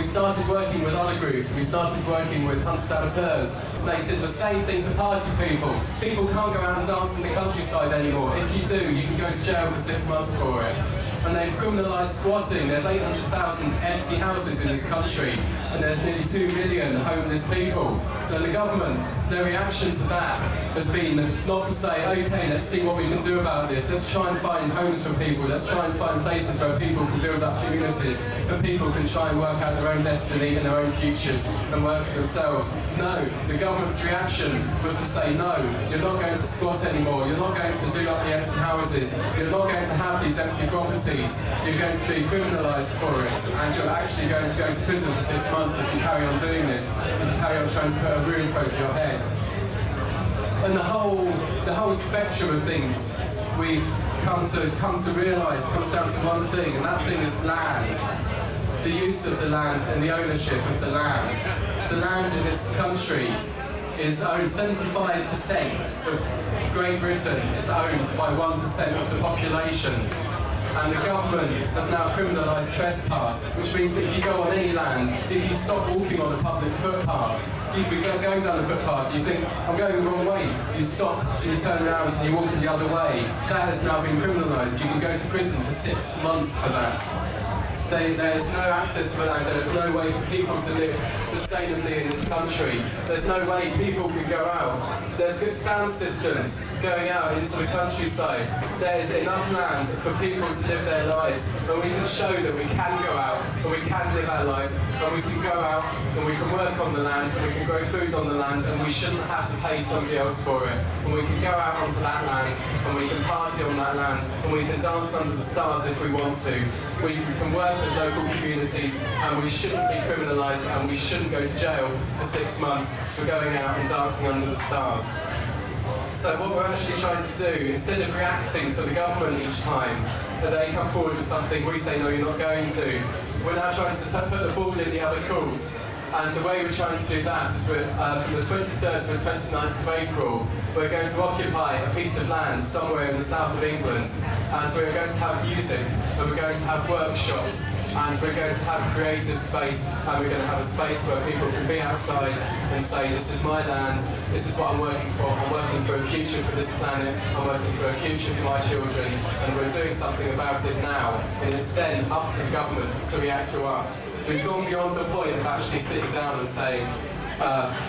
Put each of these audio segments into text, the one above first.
started working with other groups. We started working with Hunt Saboteurs. They said the same thing to party people. People can't go out and dance in the countryside anymore. If you do, you can go to jail for 6 months for it. And they've criminalised squatting. There's 800,000 empty houses in this country, and there's nearly 2 million homeless people. And the government, their reaction to that has been not to say, okay, let's see what we can do about this. Let's try and find homes for people. Let's try and find places where people can build up communities, where people can try and work out their own destiny and their own futures and work for themselves. No, the government's reaction was to say, no, you're not going to squat anymore. You're not going to do up the empty houses. You're not going to have these empty properties. You're going to be criminalised for it, and you're actually going to go to prison for 6 months if you carry on doing this, if you carry on trying to put a roof over your head. And the whole spectrum of things we've come to realise comes down to one thing, and that thing is land. The use of the land and the ownership of the land. The land in this country is owned 75% of Great Britain is owned by 1% of the population. And the government has now criminalised trespass, which means that if you go on any land, if you stop walking on a public footpath, you could be going down a footpath, you think, I'm going the wrong way, you stop, you turn around and you walk the other way. That has now been criminalised. You can go to prison for 6 months for that. There is no access to land, there is no way for people to live sustainably in this country. There's no way people can go out. There's good sound systems going out into the countryside. There is enough land for people to live their lives, and we can show that we can go out, and we can live our lives, and we can go out, and we can work on the land, and we can grow food on the land, and we shouldn't have to pay somebody else for it. And we can go out onto that land, and we can party on that land, and we can dance under the stars if we want to. We can work with local communities, and we shouldn't be criminalised, and we shouldn't go to jail for 6 months for going out and dancing under the stars. So what we're actually trying to do, instead of reacting to the government each time that they come forward with something, we say, no, you're not going to. We're now trying to put the ball in the other courts. And the way we're trying to do that is from the 23rd to the 29th of April, we're going to occupy a piece of land somewhere in the south of England, and we're going to have music, and we're going to have workshops, and we're going to have a creative space, and we're going to have a space where people can be outside and say, this is my land, this is what I'm working for a future for this planet, I'm working for a future for my children, and we're doing something about it now, and it's then up to the government to react to us. We've gone beyond the point of actually sitting down and saying,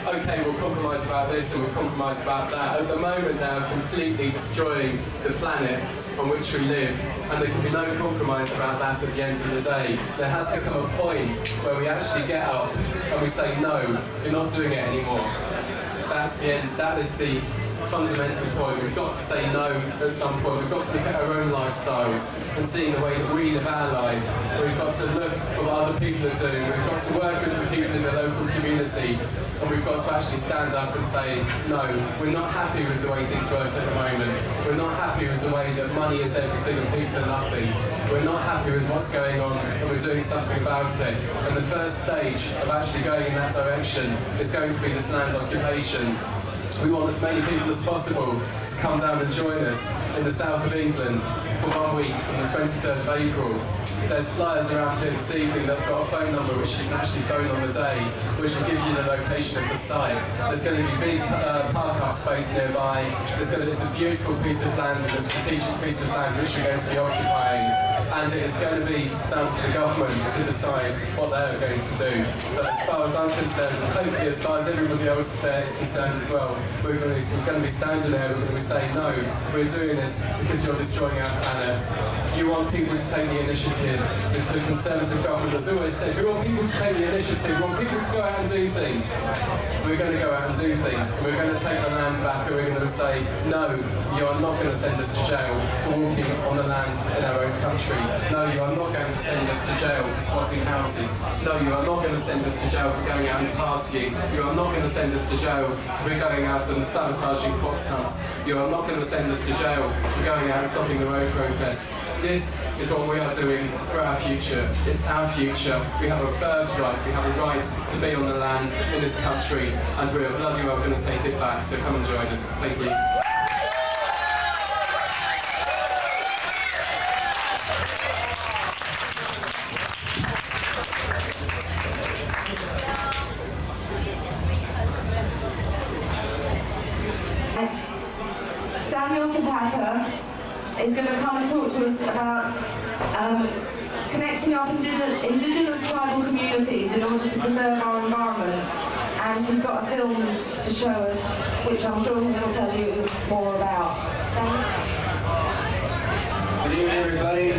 okay, we'll compromise about this and we'll compromise about that. At the moment they're completely destroying the planet on which we live, and there can be no compromise about that at the end of the day. There has to come a point where we actually get up and we say, no, you're not doing it anymore. That's the end, that is the fundamental point. We've got to say no at some point. We've got to look at our own lifestyles and seeing the way that we live our life. We've got to look at what other people are doing. We've got to work with the people in the local community, and we've got to actually stand up and say, no, we're not happy with the way things work at the moment. We're not happy with the way that money is everything and people are nothing. We're not happy with what's going on, and we're doing something about it. And the first stage of actually going in that direction is going to be this land occupation. We want as many people as possible to come down and join us in the south of England for 1 week from the 23rd of April. There's flyers around here this evening that have got a phone number which you can actually phone on the day, which will give you the location of the site. There's going to be big park-up space nearby. There's a beautiful piece of land and a strategic piece of land which we're going to be occupying. And it is going to be down to the government to decide what they're going to do. But as far as I'm concerned, and hopefully as far as everybody else there is concerned as well, we're going to be standing there and we're going to be saying, no, we're doing this because you're destroying our planet. You want people to take the initiative. The Conservative government has always said, we want people to take the initiative, we want people to go out and do things. We're going to go out and do things. We're going to take the land back and we're going to say, no, you are not going to send us to jail for walking on the land in our own country. No, you are not going to send us to jail for squatting houses. No, you are not going to send us to jail for going out and partying. You are not going to send us to jail for going out and sabotaging fox hunts. You are not going to send us to jail for going out and stopping the road protests. This is what we are doing for our future. It's our future. We have a birthright. We have a right to be on the land in this country, and we are bloody well going to take it back. So come and join us. Thank you. Zapata is going to come and talk to us about connecting up indigenous tribal communities in order to preserve our environment. And he's got a film to show us, which I'm sure he'll tell you more about. Good evening, everybody.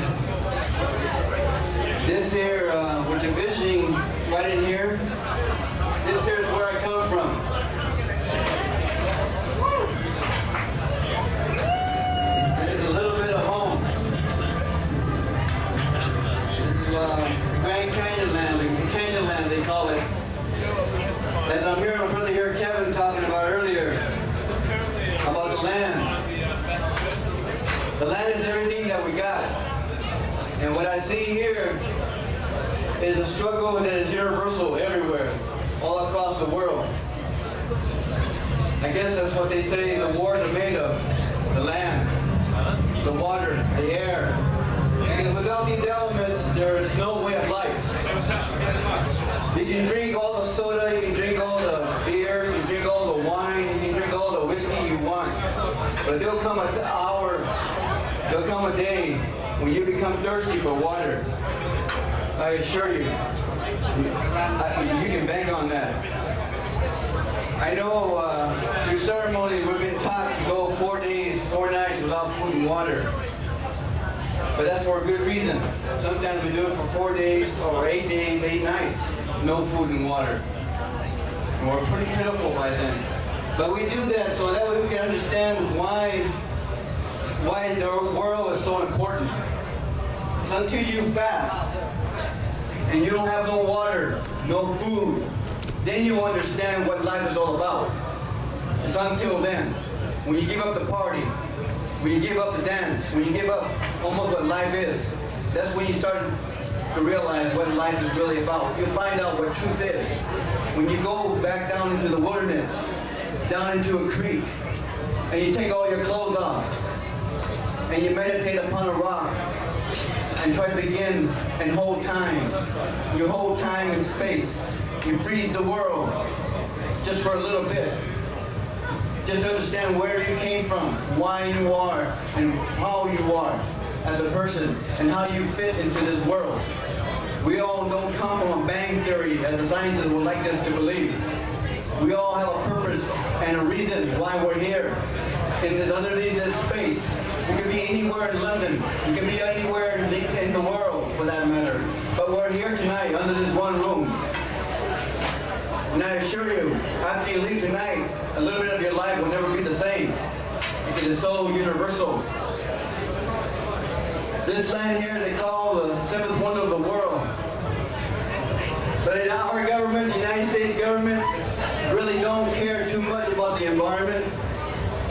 This here, we're divisioning right in here. This here is where I come from. There's a little bit of home. This is Grand Canyon land, the Canyon land they call it. As I'm hearing my brother here, Kevin, talking about earlier, about the land. The land is everything that we got. And what I see here is a struggle that is universal everywhere, all across the world. I guess that's what they say the wars are made of. The land, the water, the air. And without these elements, there is no way of life. You can drink all the soda, you can drink all the beer, you can drink all the wine, you can drink all the whiskey you want. But there'll come an hour, there'll come a day when you become thirsty for water. I assure you, you can bank on that. I know through ceremony we've been taught to go 4 days, 4 nights without food and water. But that's for a good reason. Sometimes we do it for 4 days or 8 days, 8 nights, no food and water. And we're pretty pitiful by then. But we do that so that way we can understand why the world is so important. It's until you fast and you don't have no water, no food, then you understand what life is all about. It's until then. When you give up the party, when you give up the dance, when you give up almost what life is, that's when you start to realize what life is really about. You'll find out what truth is. When you go back down into the wilderness, down into a creek, and you take all your clothes off, and you meditate upon a rock, and try to begin and hold time. You hold time and space. You freeze the world just for a little bit. Just to understand where you came from, why you are, and how you are as a person, and how you fit into this world. We all don't come from a bang theory as the scientists would like us to believe. We all have a purpose and a reason why we're here in this underneath this space. We could be anywhere in London. We could be anywhere in the world for that matter. But we're here tonight under this one room. And I assure you, after you leave tonight, a little bit of your life will never be the same. Because it's so universal. This land here they call the 7th wonder of the world. But in our government, the United States government, really don't care too much about the environment.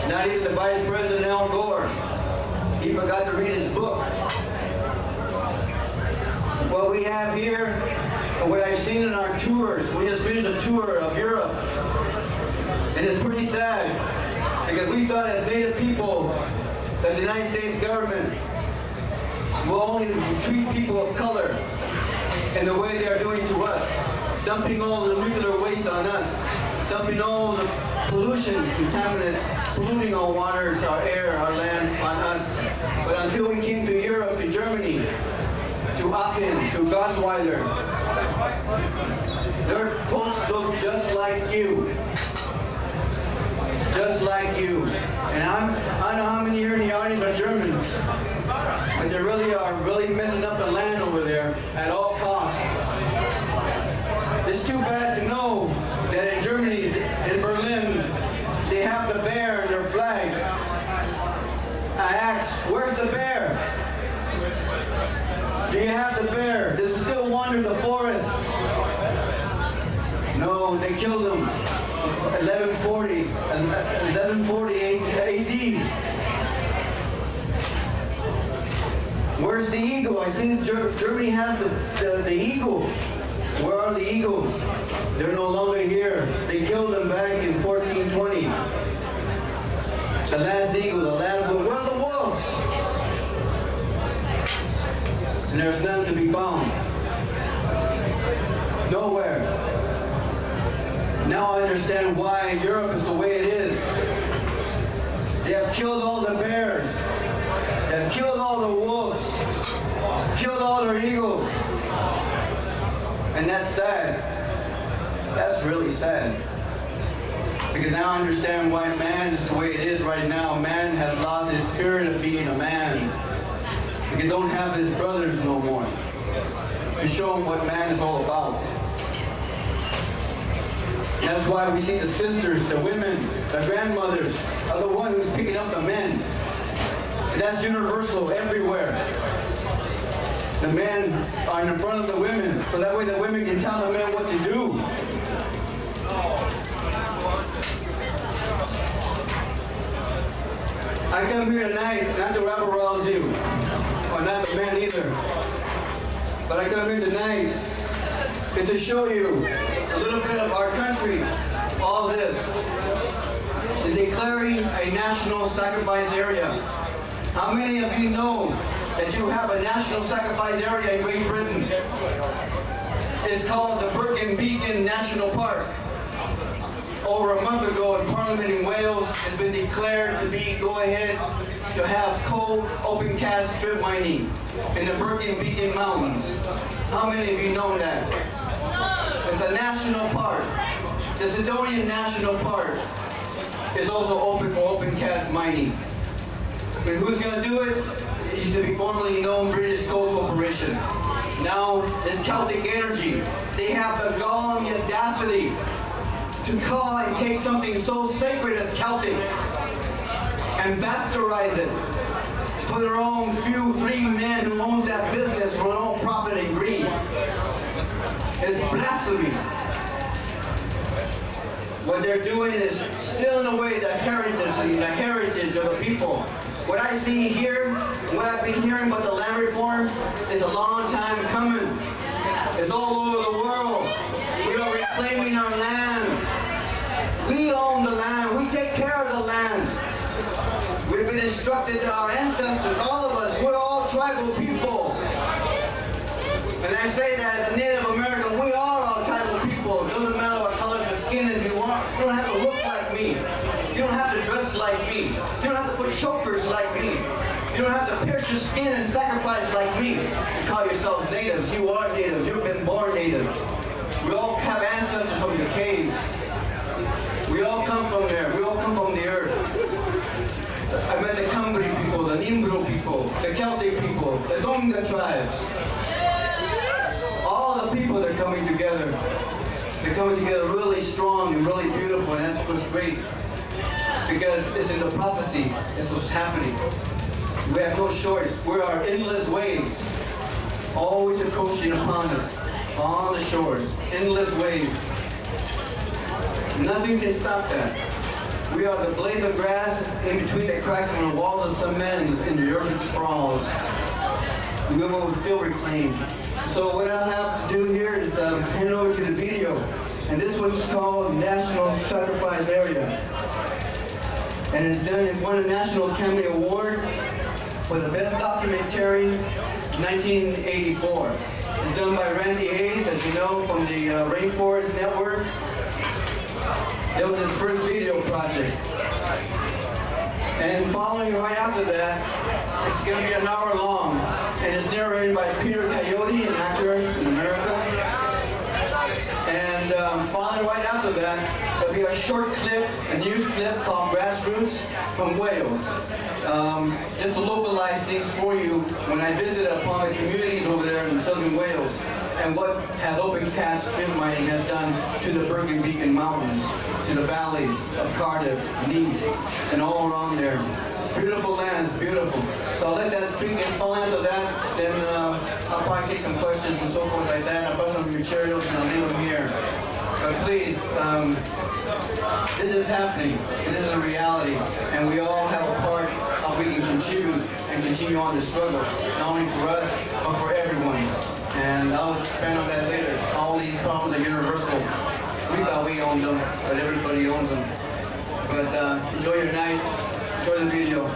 Not even the Vice President Al Gore. He forgot to read his book. What we have here, and what I've seen in our tours, we just finished a tour of Europe. And it's pretty sad, because we thought as Native people that the United States government will only treat people of color in the way they are doing to us, dumping all the nuclear waste on us, dumping all the pollution, contaminants, polluting our waters, our air, our land on us. But until we came to Europe, to Germany, to Aachen, to Gosweiler, their folks look just like you. Just like you. And I don't know how many here in the audience are Germans, but they really are messing up the land over there at all costs. It's too bad to know that in Germany, in Berlin, they have the bear in their flag. I asked, where's the bear? Do you have the bear? Does it still wander the forest? No, they killed him. 1140 AD. Where's the eagle? I see Germany has the eagle. Where are the eagles? They're no longer here. They killed them back in 1420. The last eagle, the last one. Where are the wolves? And there's none to be found. Nowhere. Now I understand why Europe is the way it is. They have killed all the bears. They have killed all the wolves. Killed all their eagles. And that's sad. That's really sad. Because now I understand why man is the way it is right now. Man has lost his spirit of being a man. Because he don't have his brothers no more to show him what man is all about. And that's why we see the sisters, the women, the grandmothers are the one who's picking up the men. And that's universal everywhere. The men are in front of the women, so that way the women can tell the men what to do. I come here tonight not to rabble rouse you, or not the men either, but I come here tonight to show you a little bit of our country. All this is declaring a national sacrifice area. How many of you know that you have a national sacrifice area in Great Britain? It's called the Beacon National Park. Over a month ago in Parliament in Wales, it's been declared to be go ahead to have coal open cast strip mining in the Beacon Mountains. How many of you know that? It's a national park. The Sidonian National Park is also open for open cast mining. But who's going to do it? It used to be formerly known British Coal Corporation. Now it's Celtic Energy. They have the gall and the audacity to call and take something so sacred as Celtic and bastardize it for their own three men who owns that business for their own profit and greed. It's blasphemy. What they're doing is stealing away the heritage of the people. What I see here, what I've been hearing about the land reform is a long time coming. It's all over the world. We are reclaiming our land. We own the land. We take care of the land. We've been instructed, our ancestors, all of us, we're all tribal people. And I say that as a Native American, we are all tribal people. It doesn't matter what color of the skin is you are. You don't have to look like me. You don't have to dress like me. You don't have to put chokers like me. You don't have to pierce your skin and sacrifice like me. You call yourselves natives. You are natives. You've been born native. We all have ancestors from the caves. We all come from there. We all come from the earth. I met the Kambri people, the Nimgro people, the Celtic people, the Donga tribes. All the people that are coming together. They're coming together really strong and really beautiful, and that's what's great. Because it's in the prophecies. It's what's happening. We have no choice. We are endless waves, always approaching upon us, on the shores. Endless waves. Nothing can stop that. We are the blades of grass in between the cracks of the walls of cement in the urban sprawls. We will still reclaim. So what I'll have to do here is hand over to the video. And this one's called National Sacrifice Area. And it's done, it won a National Academy Award for the Best Documentary, 1984. It's done by Randy Hayes, as you know, from the Rainforest Network. That was his first video project. And following right after that, it's going to be an hour long. And it's narrated by Peter Coyote, an actor in America. And following right after that, there'll be a short clip, a news clip called Grassroots from Wales. Just to localize things for you when I visited upon the communities over there in southern Wales and what has open cast strip mining has done to the Beacon Mountains, to the valleys of Cardiff, Nice, and all around there. It's beautiful land, it's beautiful. So I'll let that speak, and following after that, then I'll probably take some questions and so forth like that. I'll brought some materials and I'll leave them here. But please, this is happening, and this is a reality, and we all have a part how we can contribute and continue on the struggle, not only for us, but for everyone. And I'll expand on that later. All these problems are universal. We thought we owned them, but everybody owns them. But enjoy your night, enjoy the video.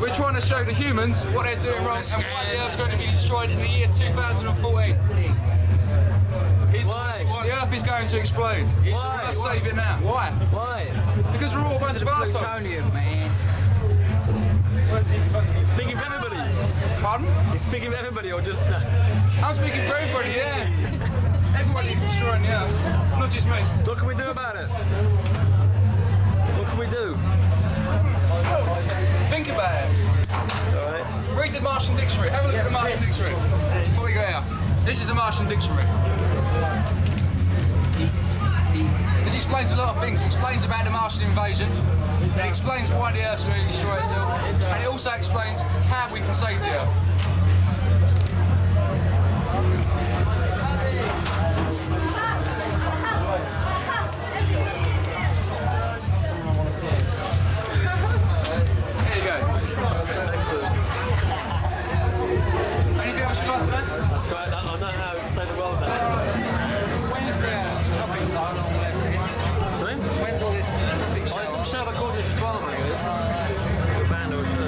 We're trying to show the humans what they're doing wrong and why the Earth's going to be destroyed in the year 2014. Why? The Earth is going to explode. Why? Let's save it now. Why? Why? Because we're all a bunch of arseholes. Plutonium, man. Speaking for everybody. Pardon? He's speaking for everybody or just... I'm speaking for everybody, yeah. Everybody is destroying the Earth, not just me. So what can we do about it? What can we do? Think about it. Alright. Read the Martian Dictionary. Have a look at the Martian Dictionary. What we got here? This is the Martian Dictionary. This explains a lot of things. It explains about the Martian invasion. It explains why the Earth's going to destroy itself. And it also explains how we can save the Earth. Anything else you'd like to know? That's great. I don't know how to save the world now. When's the topic sign or whatever it is? Sorry? When's all this topic Oh, sign? it's some show about quarter to 12, I guess. The band or a show.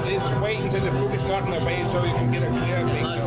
is wait until the book is not in the way so you can get a clear picture.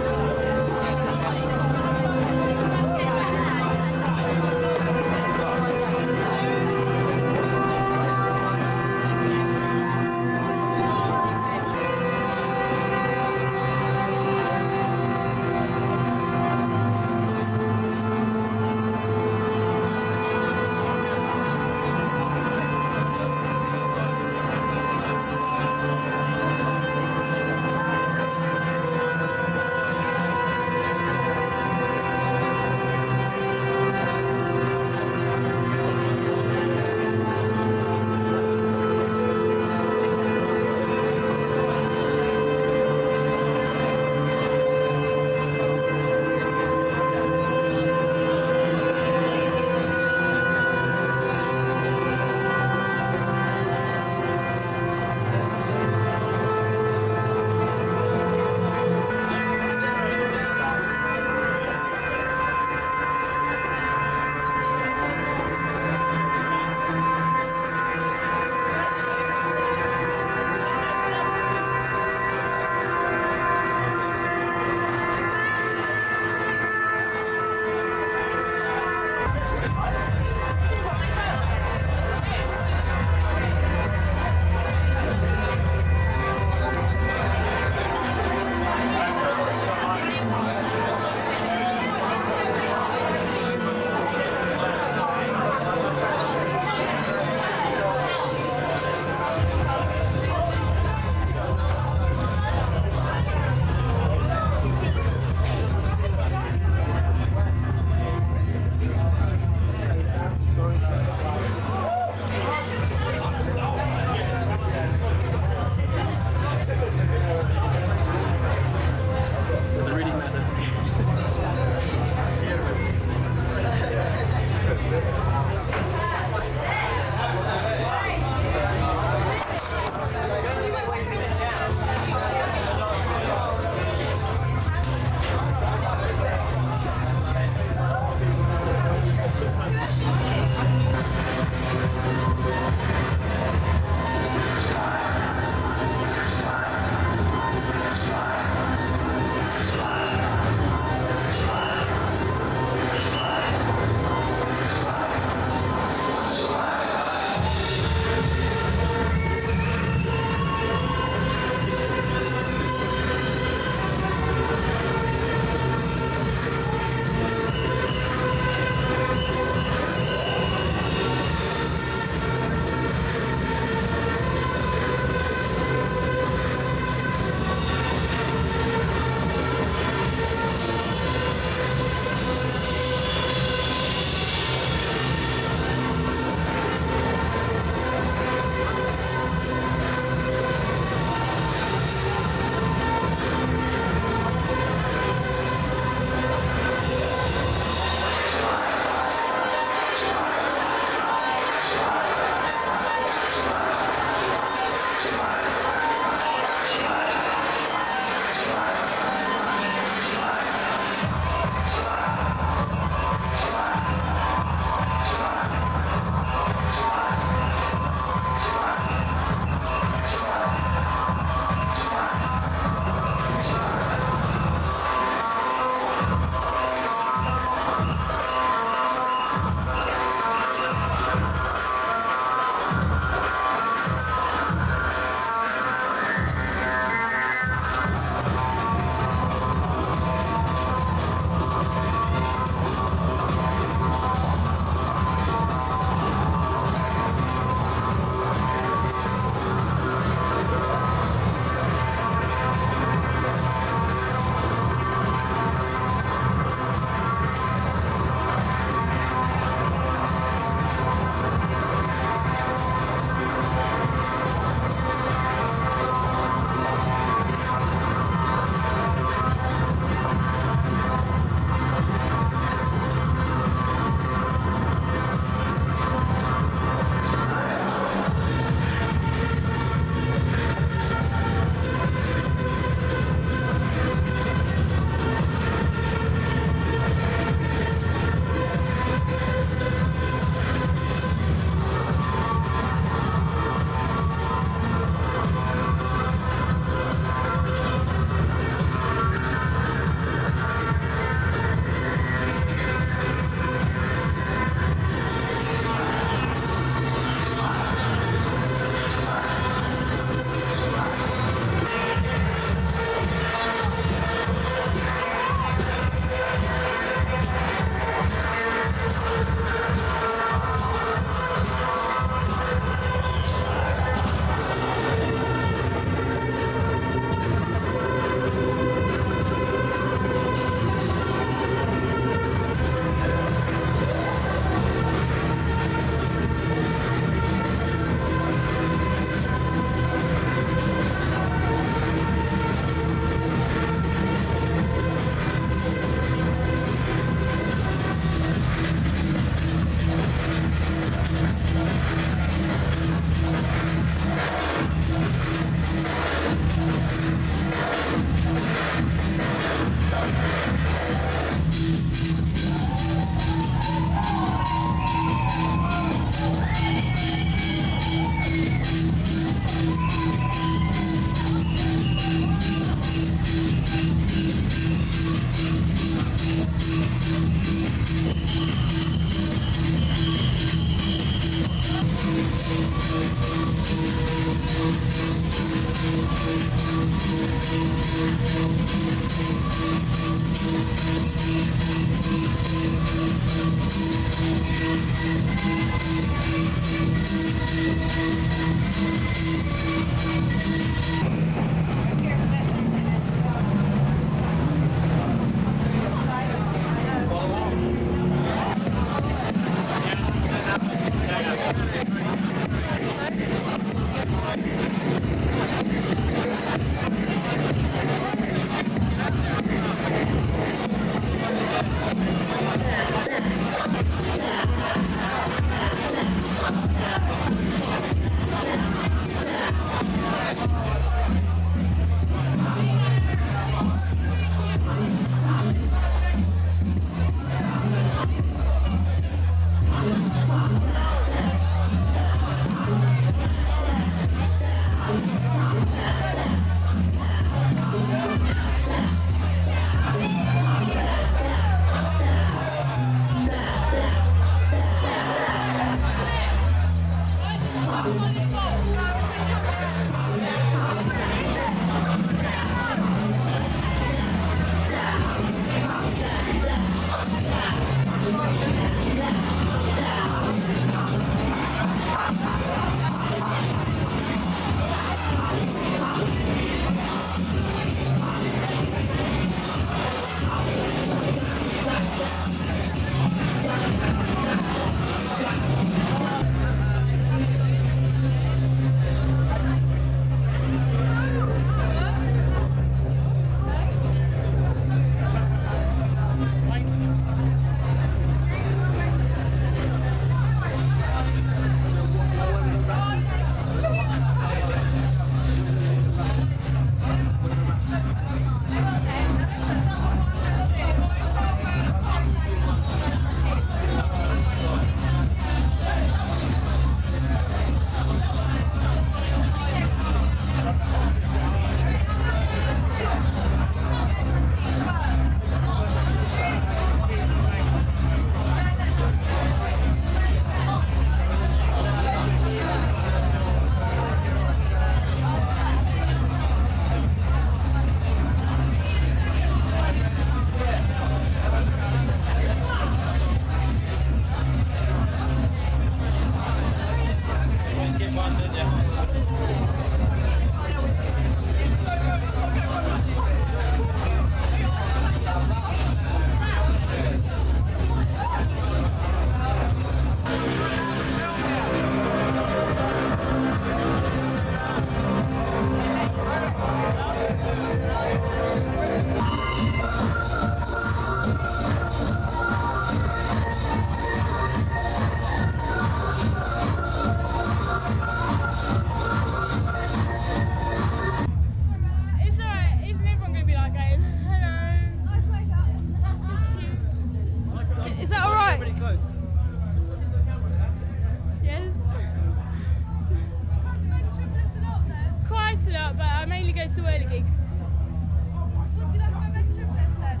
It's a whirly gig. What do you like about megatripolis then?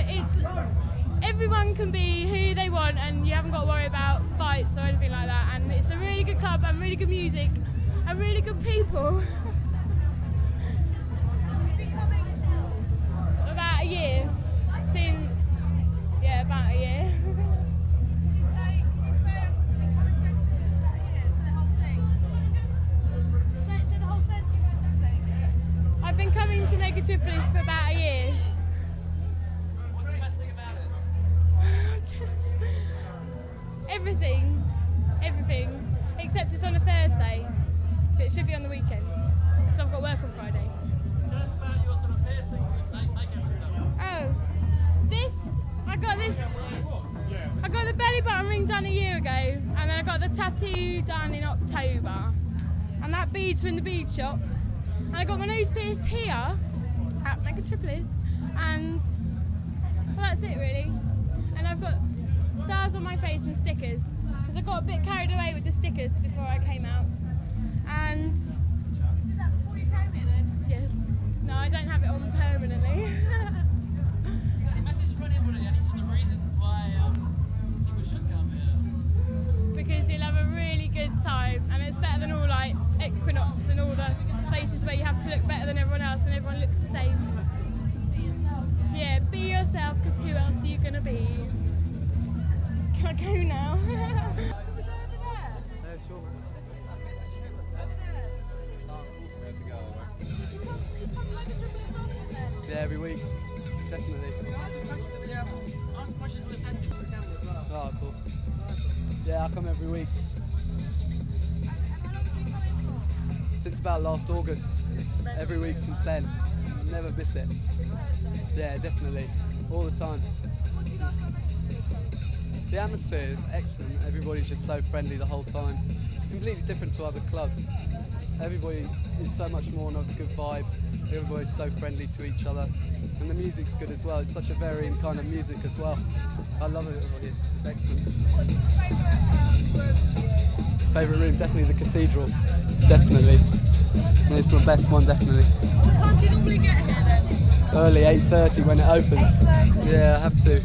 It's everyone can be who they want, and you haven't got to worry about fights or anything like that. And it's a really good club and really good music and really good people. About a year. Since, yeah, about a year. You say you've been coming to megatripolis for about a year, so the whole thing. Say the whole sentence or something. I've been coming to megatripolis for about a year. What's the best thing about it? Everything, except it's on a Thursday, but it should be on the weekend, because I've got work on Friday. Tell us about your sort of piercings and makeup and stuff. Oh, I got the belly button ring done a year ago, and then I got the tattoo done in October, and that bead's from the bead shop, and I got my nose pierced here at megatripolis, and well, that's it really. And I've got stars on my face and stickers, because I got a bit carried away with the stickers before I came out. And You did that before you came here then? yes, no, I don't have it on permanently. Any message for anybody? Any sort of reasons why people should come here? Because you'll have a really good time, and it's better than all like Equinox and all the places where you have to look better than everyone else and everyone looks the same. Just be yourself. Yeah, be yourself, because who else are you going to be? Can I go now? Did you go over there? Yeah, sure, man. Over there. Do you come to megatripolis often then? Yeah, every week, definitely. Ask questions with a sentence to the camera as well. Oh, cool. Yeah, I come every week. And how long have you been coming for? Since about last August, every week since then. Never miss it. Every Thursday. Yeah, definitely. All the time. What do you like about megatripolis then? The atmosphere is excellent. Everybody's just so friendly the whole time. It's completely different to other clubs. Everybody is so much more on a good vibe. Everybody's so friendly to each other. And the music's good as well. It's such a varying kind of music as well. I love it over here. It's excellent. What's your favourite room for you? Favourite room, definitely the cathedral. Definitely. And it's the best one, definitely. What time do you normally get here then? Early, 8:30 when it opens. 8:30? Yeah, I have to.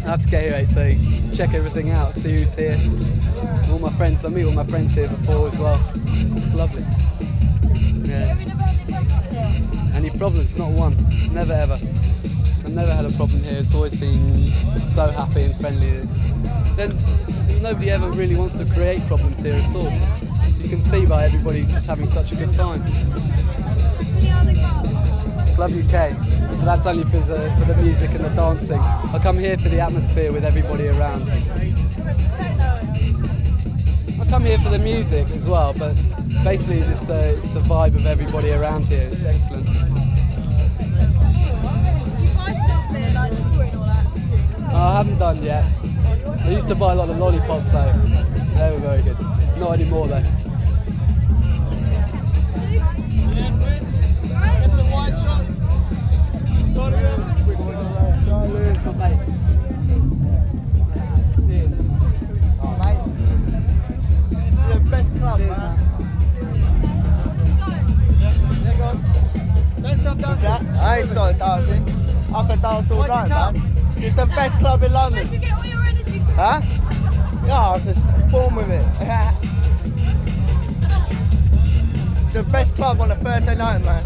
I have to get here 8:30, check everything out, see who's here. All my friends, I meet all my friends here before as well. It's lovely. Yeah. Have you never had any problems here? Any problems? Not one. Never ever. I've never had a problem here. It's always been so happy and friendly. Then nobody ever really wants to create problems here at all. You can see by everybody's just having such a good time. What's any other clubs? Club UK. But that's only for the music and the dancing. I come here for the atmosphere with everybody around. I come here for the music as well, but basically it's the vibe of everybody around here. It's excellent. Do you buy stuff here, like jewellery and all that? I haven't done yet. I used to buy a lot of lollipops though. They were very good. Not anymore though. I ain't started dancing. I can dance all night, man. It's the best club in London. Where'd you get all your energy from? Huh? Yeah, I was just born with it. It's the best club on a Thursday night, man.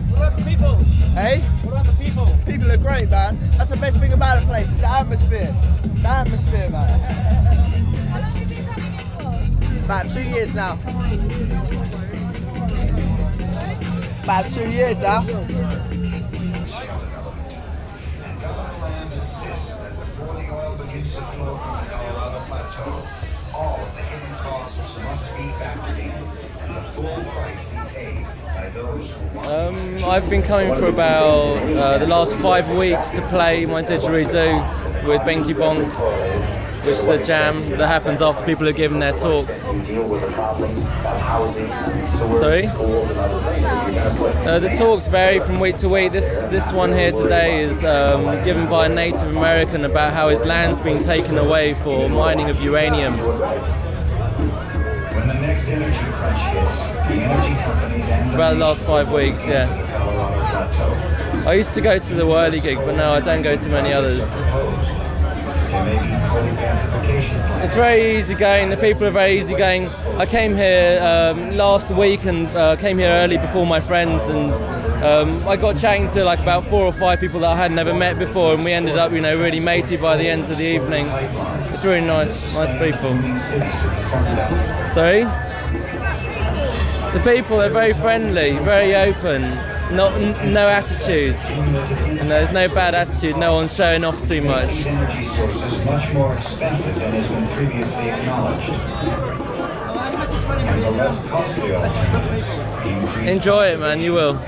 What about the people? Hey? What about the people? People are great, man. That's the best thing about the place, is the atmosphere. The atmosphere, man. How long have you been coming in for? About 2 years now. About 2 years now. Government insists that before the oil begins to flow from the Colorado Plateau, all of the hidden costs must be factored in and the full price be paid by those who want. I've been coming for about the last 5 weeks to play my didgeridoo with Benky Bonk, which is a jam that happens after people have given their talks. Sorry? The talks vary from week to week. This one here today is given by a Native American about how his land's been taken away for mining of uranium. When the next energy crunch hits, the energy companies and About the last 5 weeks, yeah. Colorado Plateau. I used to go to the Whirly gig, but now I don't go to many others. There may be coal gasification plants. It's very easy going, the people are very easy going. I came here last week and came here early before my friends, and I got chatting to like about 4 or 5 people that I had never met before, and we ended up, you know, really matey by the end of the evening. It's really nice people. Sorry? The people are very friendly, very open, no attitudes. And there's no bad attitude, no one's showing off too much. Energy source is much more expensive than has been previously acknowledged. And the less costly alternatives increase. Enjoy it, man, you will.